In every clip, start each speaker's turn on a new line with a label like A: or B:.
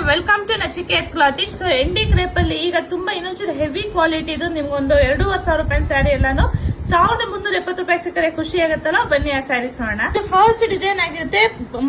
A: Welcome to Nachiket clothing. So MD crepe ಅಲ್ಲಿ ಈಗ ತುಂಬಾ ಇನ್ನೊಂಚೂರು ಹೆವಿ ಕ್ವಾಲಿಟಿ ಇದು ನಿಮ್ಗೊಂದು 2,500 ರೂಪಾಯಿ ಸ್ಯಾರಿ ಎಲ್ಲಾನು 1,370 ರೂಪಾಯಿ ಸಿಕ್ಕರೆ ಖುಷಿ ಆಗುತ್ತಲ್ಲ. ಬನ್ನಿ ಆ ಸ್ಯಾರೀಸ್ ನೋಡೋಣ. ಫಸ್ಟ್ ಡಿಸೈನ್ ಆಗಿರುತ್ತೆ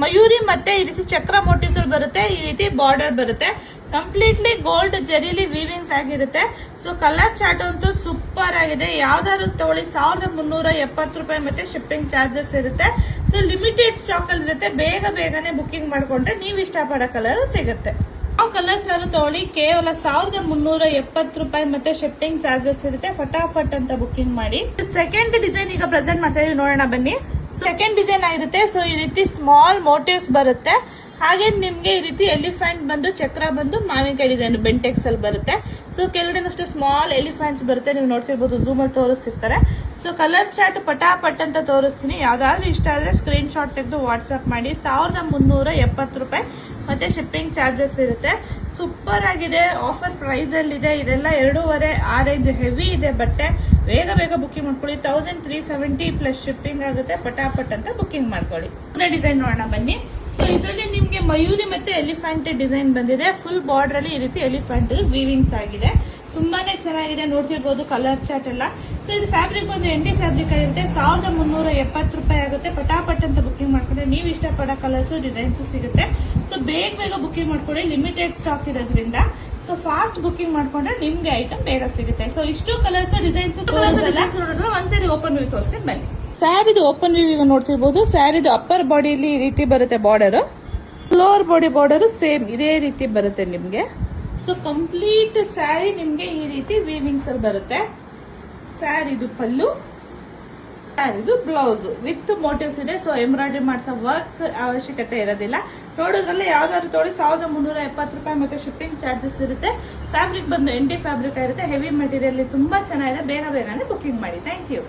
A: ಮಯೂರಿ ಮತ್ತೆ ಈ ರೀತಿ ಚಕ್ರ ಮೋಟಿವ್ಸ್ ಬರುತ್ತೆ, ಈ ರೀತಿ ಬಾರ್ಡರ್ ಬರುತ್ತೆ, ಕಂಪ್ಲೀಟ್ಲಿ ಗೋಲ್ಡ್ ಜೆರಿಲಿ ವೀವಿಂಗ್ಸ್ ಆಗಿರುತ್ತೆ. ಸೊ ಕಲರ್ ಚಾರ್ಟ್ ಅಂತೂ ಸೂಪರ್ ಆಗಿದೆ. ಯಾವ್ದಾದ್ರು ತಗೊಳ್ಳಿ 1,370 ರೂಪಾಯಿ ಮತ್ತೆ ಶಿಪ್ಪಿಂಗ್ ಚಾರ್ಜಸ್ ಇರುತ್ತೆ. ಸೊ ಲಿಮಿಟೆಡ್ ಸ್ಟಾಕ್ ಅಲ್ಲಿ ಇರುತ್ತೆ, ಬೇಗನೆ ಬುಕಿಂಗ್ ಮಾಡ್ಕೊಂಡ್ರೆ ನೀವು ಇಷ್ಟಪಡೋ ಕಲರ್ ಸಿಗುತ್ತೆ. ಯಾವ ಕಲರ್ಸ್ ಯಾರು ತಗೊಳ್ಳಿ ಕೇವಲ 1,370 ರೂಪಾಯಿ ಮತ್ತೆ ಶಿಪ್ಪಿಂಗ್ ಚಾರ್ಜಸ್ ಇರುತ್ತೆ. ಫಟಾಫಟ್ ಅಂತ ಬುಕಿಂಗ್ ಮಾಡಿ. ಸೆಕೆಂಡ್ ಡಿಸೈನ್ ಈಗ ಪ್ರೆಸೆಂಟ್ ಮಾಡ್ತಾ ಇದೀವಿ, ನೋಡೋಣ ಬನ್ನಿ. ಸೆಕೆಂಡ್ ಡಿಸೈನ್ ಆಗಿರುತ್ತೆ. ಸೊ ಈ ರೀತಿ ಸ್ಮಾಲ್ ಮೋಟಿವ್ಸ್ ಬರುತ್ತೆ, ಹಾಗೆ ನಿಮ್ಗೆ ಈ ರೀತಿ ಎಲಿಫೆಂಟ್ ಬಂದು ಚಕ್ರ ಬಂದು ಮಾವಿನಕಾಯಿ ಡಿಸೈನ್ ಬೆಂಟೆಕ್ಸ್ ಅಲ್ಲಿ ಬರುತ್ತೆ. ಸೊ ಕೆಳಗಡೆನಷ್ಟು ಸ್ಮಾಲ್ ಎಲಿಫೆಂಟ್ಸ್ ಬರುತ್ತೆ, ನೀವು ನೋಡ್ತಿರ್ಬೋದು, ಝೂಮ್ ಅಲ್ಲಿ ತೋರಿಸ್ತಿರ್ತಾರೆ. ಸೊ ಕಲರ್ ಚಾರ್ಟ್ ಪಟಾಪಟ್ ಅಂತ ತೋರಿಸ್ತೀನಿ. ಯಾವ್ದಾದ್ರು ಇಷ್ಟ ಆದ್ರೆ ಸ್ಕ್ರೀನ್ ಶಾಟ್ ತೆಗೆದು ವಾಟ್ಸ್ಆಪ್ ಮಾಡಿ. 1,370 ರೂಪಾಯಿ ಮತ್ತೆ ಶಿಪ್ಪಿಂಗ್ ಚಾರ್ಜಸ್ ಇರುತ್ತೆ. ಸೂಪರ್ ಆಗಿದೆ, ಆಫರ್ ಪ್ರೈಸ್ ಅಲ್ಲಿ ಇದೆ. ಇದೆಲ್ಲ 2.5 ಆ ರೇಂಜ್ ಹೆವಿ ಇದೆ ಬಟ್ಟೆ. ಬೇಗ ಬುಕಿಂಗ್ ಮಾಡ್ಕೊಳ್ಳಿ. 1,370 ಪ್ಲಸ್ ಶಿಪ್ಪಿಂಗ್ ಆಗುತ್ತೆ. ಪಟಾಪಟ್ ಅಂತ ಬುಕಿಂಗ್ ಮಾಡ್ಕೊಳ್ಳಿ. ಡಿಸೈನ್ ನೋಡೋಣ ಬನ್ನಿ. ಸೊ ಇದರಲ್ಲಿ ನಿಮ್ಗೆ ಮಯೂರಿ ಮತ್ತೆ ಎಲಿಫೆಂಟ್ ಡಿಸೈನ್ ಬಂದಿದೆ. ಫುಲ್ ಬಾರ್ಡರ್ ಅಲ್ಲಿ ಈ ರೀತಿ ಎಲಿಫೆಂಟ್ ವೀವಿಂಗ್ಸ್ ಆಗಿದೆ, ತುಂಬಾನೇ ಚೆನ್ನಾಗಿದೆ. ನೋಡ್ತಿರ್ಬೋದು ಕಲರ್ ಚಾರ್ಟ್ ಎಲ್ಲ. ಸೊ ಇದು ಫ್ಯಾಬ್ರಿಕ್ ಬಂದು ಎಂಡಿ ಫ್ಯಾಬ್ರಿಕ್ ಆಗಿರುತ್ತೆ. 1,370 ರೂಪಾಯಿ ಆಗುತ್ತೆ. ಪಟಾಪಟ್ ಅಂತ ಬುಕಿಂಗ್ ಮಾಡ್ಕೊಂಡ್ರೆ ನೀವು ಇಷ್ಟಪಡೋ ಕಲರ್ಸ್ ಡಿಸೈನ್ಸ್ ಸಿಗುತ್ತೆ. ಸೊ ಬೇಗ ಬುಕಿಂಗ್ ಮಾಡ್ಕೊಳ್ಳಿ, ಲಿಮಿಟೆಡ್ ಸ್ಟಾಕ್ ಇರೋದ್ರಿಂದ. ಸೊ ಫಾಸ್ಟ್ ಬುಕಿಂಗ್ ಮಾಡ್ಕೊಂಡ್ರೆ ನಿಮ್ಗೆ ಐಟಮ್ ಬೇಗ ಸಿಗುತ್ತೆ. ಸೊ ಇಷ್ಟು ಕಲರ್ಸ್ ಡಿಸೈನ್ಸ್ ಒಂದ್ಸರಿ ಓಪನ್ ವ್ಯೂ ತೋರಿಸ್ತೀನಿ ಬನ್ನಿ. ಸ್ಯಾರಿದು ಓಪನ್ ವ್ಯೂ ಈಗ ನೋಡ್ತಿರ್ಬೋದು. ಸ್ಯಾರಿದು ಅಪ್ಪರ್ ಬಾಡಿಲಿ ಈ ರೀತಿ ಬರುತ್ತೆ border, lower body border same ಇದೇ ರೀತಿ ಬರುತ್ತೆ ನಿಮ್ಗೆ. ಸೊ ಕಂಪ್ಲೀಟ್ ಸ್ಯಾರಿ ನಿಮ್ಗೆ ಈ ರೀತಿ ವೀವಿಂಗ್ಸ್ ಅಲ್ಲಿ ಬರುತ್ತೆ. ಸ್ಯಾರಿದು ಪಲ್ಲು, ಸ್ಯಾರಿದು ಬ್ಲೌಸ್ ವಿತ್ ಮೋಟಿವ್ಸ್ ಇದೆ. ಸೊ ಎಂಬ್ರಾಯ್ಡ್ರಿ ಮಾಡಿಸೋ ವರ್ಕ್ ಅವಶ್ಯಕತೆ ಇರೋದಿಲ್ಲ. ನೋಡೋದ್ರಲ್ಲಿ ಯಾವ್ದಾದ್ರು ತೊಗೊಳ್ಳಿ 1,370 ರೂಪಾಯಿ ಮತ್ತೆ ಶಿಪ್ಪಿಂಗ್ ಚಾರ್ಜಸ್ ಇರುತ್ತೆ. ಫ್ಯಾಬ್ರಿಕ್ ಬಂದು ಎಂಡಿ ಫ್ಯಾಬ್ರಿಕ್ ಇರುತ್ತೆ, ಹೆವಿ ಮೆಟೀರಿಯಲ್ ತುಂಬಾ ಚೆನ್ನಾಗಿದೆ. ಬೇಗನೆ ಬುಕಿಂಗ್ ಮಾಡಿ. Thank you.